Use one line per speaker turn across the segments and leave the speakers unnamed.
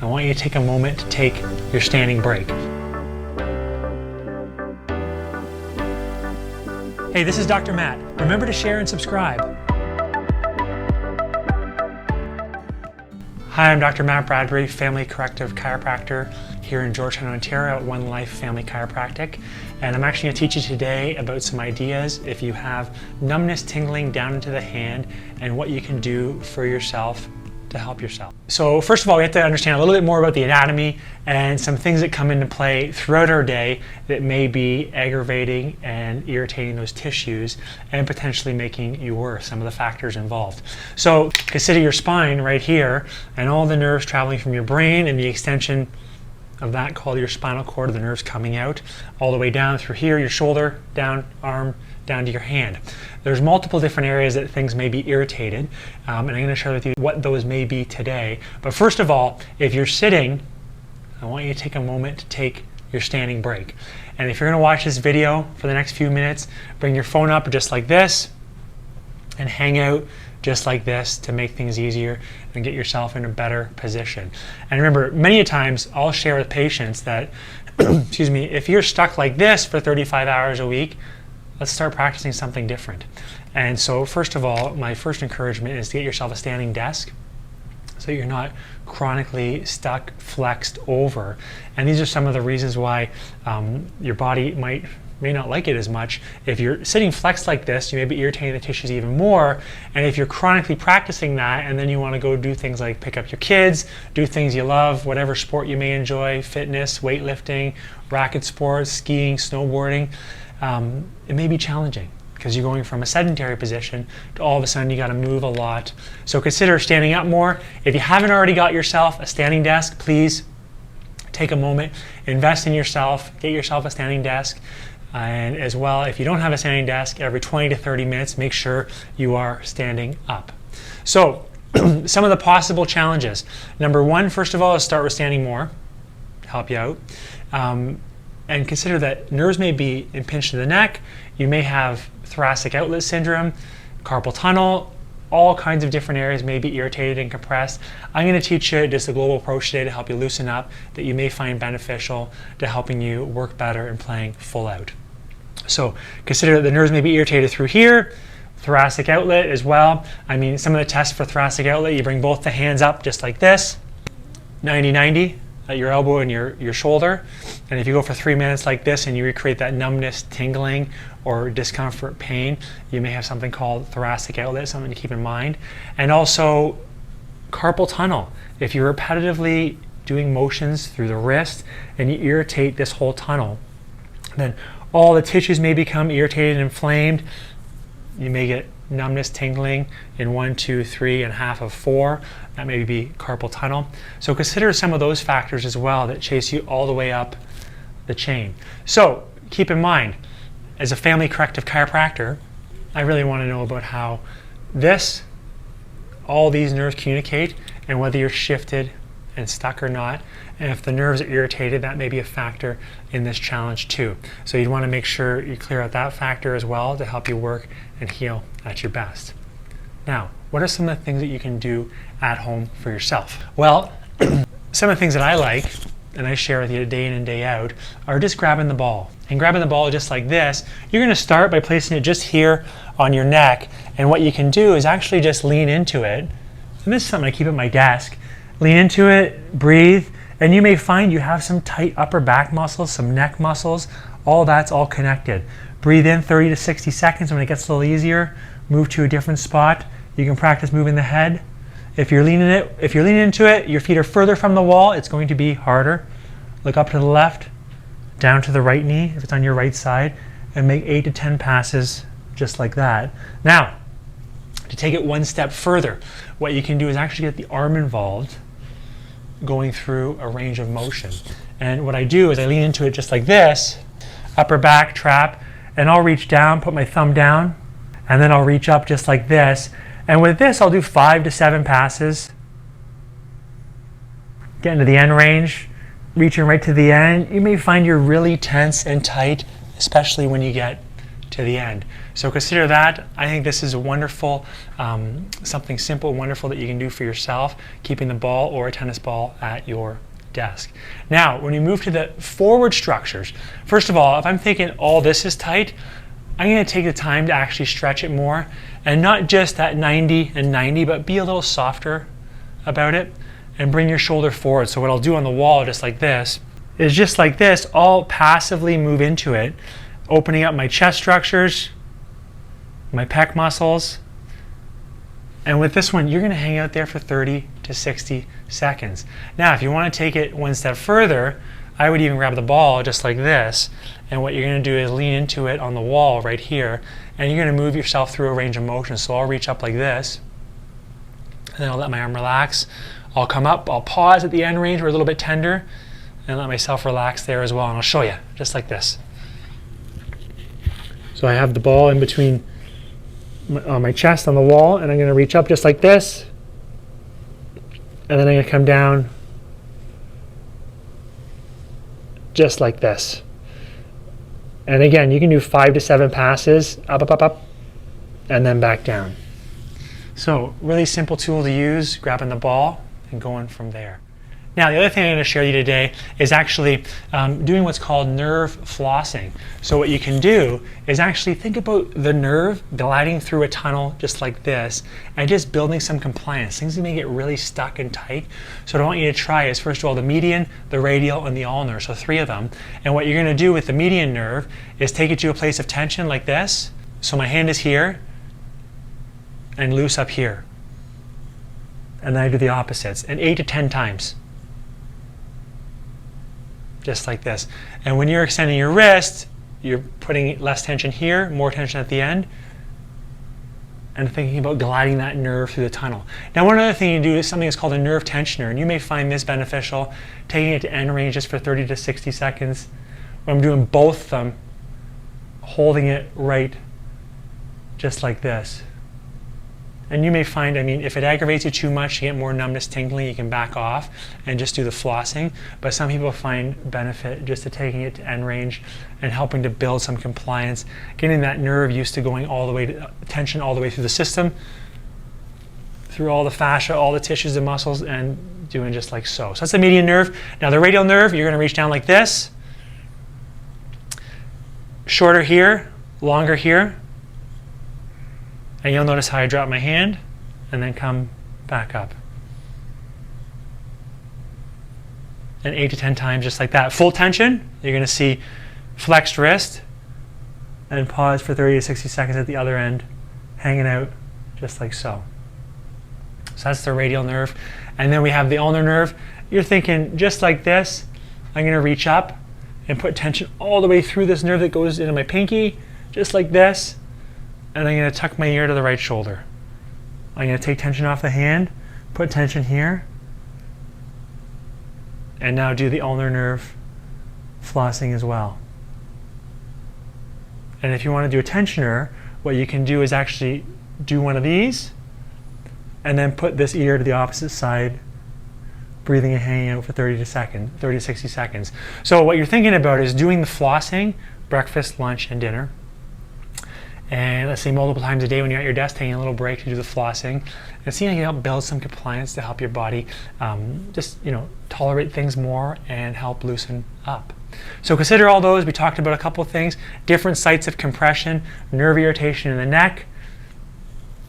I want you to take a moment to take your standing break. Hey, this is Dr. Matt. Remember to share and subscribe. Hi, I'm Dr. Matt Bradbury, family corrective chiropractor here in Georgetown, Ontario at One Life Family Chiropractic. And I'm actually going to teach you today about some ideas if you have numbness, tingling down into the hand, and what you can do for yourself to help yourself. So first of all, we have to understand a little bit more about the anatomy and some things that come into play throughout our day that may be aggravating and irritating those tissues and potentially making you worse, some of the factors involved. So consider your spine right here and all the nerves traveling from your brain and the extension of that called your spinal cord, the nerves coming out all the way down through here, your shoulder, down, arm, down to your hand. There's multiple different areas that things may be irritated, and I'm going to share with you what those may be today. But first of all, if you're sitting, I want you to take a moment to take your standing break. And if you're going to watch this video for the next few minutes, bring your phone up just like this and hang out just like this to make things easier and get yourself in a better position. And remember, many times I'll share with patients that, excuse me, if you're stuck like this for 35 hours a week, let's start practicing something different. And so first of all, my first encouragement is to get yourself a standing desk so you're not chronically stuck, flexed over. And these are some of the reasons why your body may not like it as much. If you're sitting flexed like this, you may be irritating the tissues even more. And if you're chronically practicing that and then you want to go do things like pick up your kids, do things you love, whatever sport you may enjoy, fitness, weightlifting, racket sports, skiing, snowboarding, it may be challenging because you're going from a sedentary position to all of a sudden you got to move a lot. So consider standing up more. If you haven't already got yourself a standing desk, please take a moment, invest in yourself, get yourself a standing desk. And as well, if you don't have a standing desk, every 20 to 30 minutes, make sure you are standing up. So some of the possible challenges. Number one, first of all, is start with standing more to help you out. And consider that nerves may be impinged to the neck. You may have thoracic outlet syndrome, carpal tunnel, all kinds of different areas may be irritated and compressed. I'm going to teach you just a global approach today to help you loosen up that you may find beneficial to helping you work better and playing full out. So consider that the nerves may be irritated through here, thoracic outlet as well. I mean, some of the tests for thoracic outlet, you bring both the hands up just like this, 90-90 at your elbow and your shoulder. And if you go for 3 minutes like this and you recreate that numbness, tingling, or discomfort, pain, you may have something called thoracic outlet, something to keep in mind. And also carpal tunnel. If you're repetitively doing motions through the wrist and you irritate this whole tunnel, then all the tissues may become irritated and inflamed. You may get numbness, tingling in 1, 2, 3, and half of 4. That may be carpal tunnel. So consider some of those factors as well that chase you all the way up the chain. So keep in mind, as a family corrective chiropractor, I really want to know about how all these nerves communicate and whether you're shifted and stuck or not. And if the nerves are irritated, that may be a factor in this challenge too. So you'd want to make sure you clear out that factor as well to help you work and heal at your best. Now, what are some of the things that you can do at home for yourself? Well, some of the things that I like and I share with you day in and day out are just grabbing the ball. And grabbing the ball just like this, you're going to start by placing it just here on your neck. And what you can do is actually just lean into it. And this is something I keep at my desk. Lean into it, breathe, and you may find you have some tight upper back muscles, some neck muscles. All that's all connected. Breathe in 30 to 60 seconds. When it gets a little easier, move to a different spot. You can practice moving the head. If you're leaning into it, your feet are further from the wall, it's going to be harder. Look up to the left, down to the right knee if it's on your right side, and make 8 to 10 passes just like that. Now, to take it one step further, what you can do is actually get the arm involved, going through a range of motion. And what I do is I lean into it just like this, upper back trap, and I'll reach down, put my thumb down, and then I'll reach up just like this. And with this, I'll do 5 to 7 passes. Get into the end range, reaching right to the end. You may find you're really tense and tight, especially when you get to the end. So consider that. I think this is a wonderful, something simple, wonderful that you can do for yourself, keeping the ball or a tennis ball at your desk. Now, when we move to the forward structures, first of all, if I'm thinking all this is tight, I'm going to take the time to actually stretch it more, and not just at 90 and 90, but be a little softer about it and bring your shoulder forward. So what I'll do on the wall, just like this, is just like this, I'll passively move into it, opening up my chest structures, my pec muscles. And with this one, you're going to hang out there for 30 to 60 seconds. Now, if you want to take it one step further, I would even grab the ball just like this, and what you're going to do is lean into it on the wall right here, and you're going to move yourself through a range of motion. So I'll reach up like this, and then I'll let my arm relax. I'll come up, I'll pause at the end range, we're a little bit tender, and let myself relax there as well. And I'll show you, just like this. So I have the ball in between my chest on the wall, and I'm going to reach up just like this, and then I'm going to come down just like this. And again, you can do 5 to 7 passes, up, up, up, up, and then back down. So really simple tool to use, grabbing the ball and going from there. Now, the other thing I'm going to share with you today is actually doing what's called nerve flossing. So what you can do is actually think about the nerve gliding through a tunnel just like this, and just building some compliance. Things that may get really stuck and tight. So what I want you to try is, first of all, the median, the radial, and the ulnar, so 3 of them. And what you're going to do with the median nerve is take it to a place of tension like this. So my hand is here, and loose up here. And then I do the opposites, and 8 to 10 times. Just like this. And when you're extending your wrist, you're putting less tension here, more tension at the end, and thinking about gliding that nerve through the tunnel. Now, one other thing you do is something that's called a nerve tensioner, and you may find this beneficial, taking it to end range just for 30 to 60 seconds. When I'm doing both of them, holding it right just like this. And you may find, I mean, if it aggravates you too much, you get more numbness, tingling, you can back off and just do the flossing. But some people find benefit just to taking it to end range and helping to build some compliance, getting that nerve used to going all the way to tension all the way through the system, through all the fascia, all the tissues and muscles, and doing just like so. So that's the median nerve. Now the radial nerve, you're going to reach down like this, shorter here, longer here. And you'll notice how I drop my hand and then come back up. And 8 to 10 times just like that. Full tension, you're going to see flexed wrist, and pause for 30 to 60 seconds at the other end, hanging out just like so. So that's the radial nerve. And then we have the ulnar nerve. You're thinking just like this. I'm going to reach up and put tension all the way through this nerve that goes into my pinky, just like this. And I'm going to tuck my ear to the right shoulder. I'm going to take tension off the hand, put tension here, and now do the ulnar nerve flossing as well. And if you want to do a tensioner, what you can do is actually do one of these, and then put this ear to the opposite side, breathing and hanging out for 30 to 60 seconds. So what you're thinking about is doing the flossing, breakfast, lunch, and dinner. And let's say multiple times a day when you're at your desk, taking a little break to do the flossing, and seeing how you can help build some compliance to help your body just tolerate things more and help loosen up. So consider all those. We talked about a couple of things: different sites of compression, nerve irritation in the neck,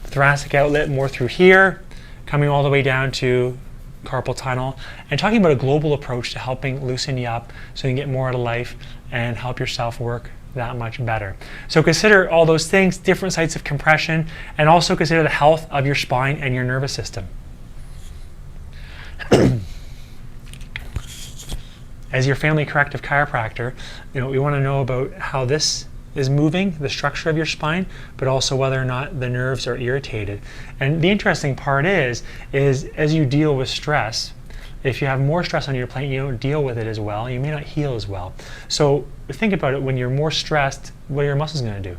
thoracic outlet more through here, coming all the way down to carpal tunnel, and talking about a global approach to helping loosen you up so you can get more out of life and help yourself work that much better. So consider all those things, different sites of compression, and also consider the health of your spine and your nervous system. As your family corrective chiropractor, we want to know about how this is moving, the structure of your spine, but also whether or not the nerves are irritated. And the interesting part is as you deal with stress, if you have more stress on your plate, you don't deal with it as well, you may not heal as well. So think about it, when you're more stressed, what are your muscles going to do?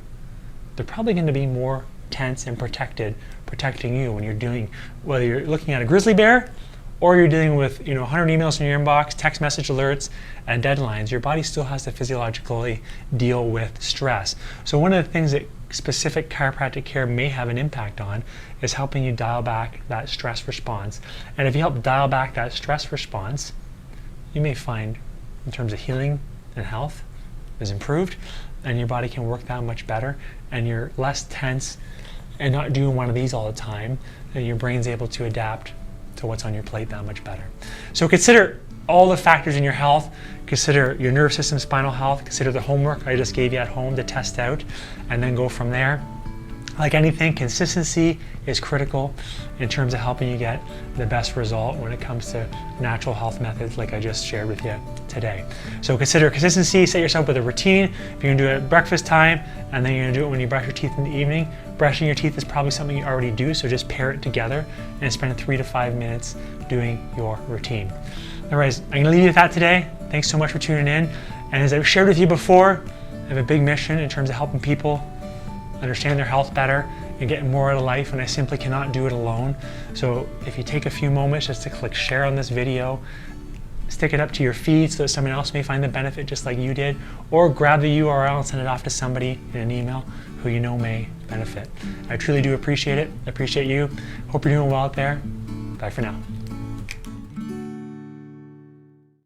They're probably going to be more tense and protecting you when you're doing, whether you're looking at a grizzly bear or you're dealing with 100 emails in your inbox, text message alerts, and deadlines, your body still has to physiologically deal with stress. So one of the things that specific chiropractic care may have an impact on is helping you dial back that stress response. And if you help dial back that stress response, you may find in terms of healing and health is improved, and your body can work that much better, and you're less tense and not doing one of these all the time, and your brain's able to adapt to what's on your plate that much better. So consider all the factors in your health. Consider your nerve system, spinal health. Consider the homework I just gave you at home to test out, and then go from there. Like anything, consistency is critical in terms of helping you get the best result when it comes to natural health methods like I just shared with you today. So consider consistency, set yourself with a routine. If you're gonna do it at breakfast time, and then you're gonna do it when you brush your teeth in the evening, brushing your teeth is probably something you already do, so just pair it together and spend 3 to 5 minutes doing your routine. Otherwise, I'm gonna leave you with that today. Thanks so much for tuning in. And as I've shared with you before, I have a big mission in terms of helping people understand their health better and get more out of life, and I simply cannot do it alone. So if you take a few moments just to click share on this video, stick it up to your feed so that someone else may find the benefit just like you did, or grab the URL and send it off to somebody in an email who you know may benefit. I truly do appreciate it. I appreciate you. Hope you're doing well out there. Bye for now.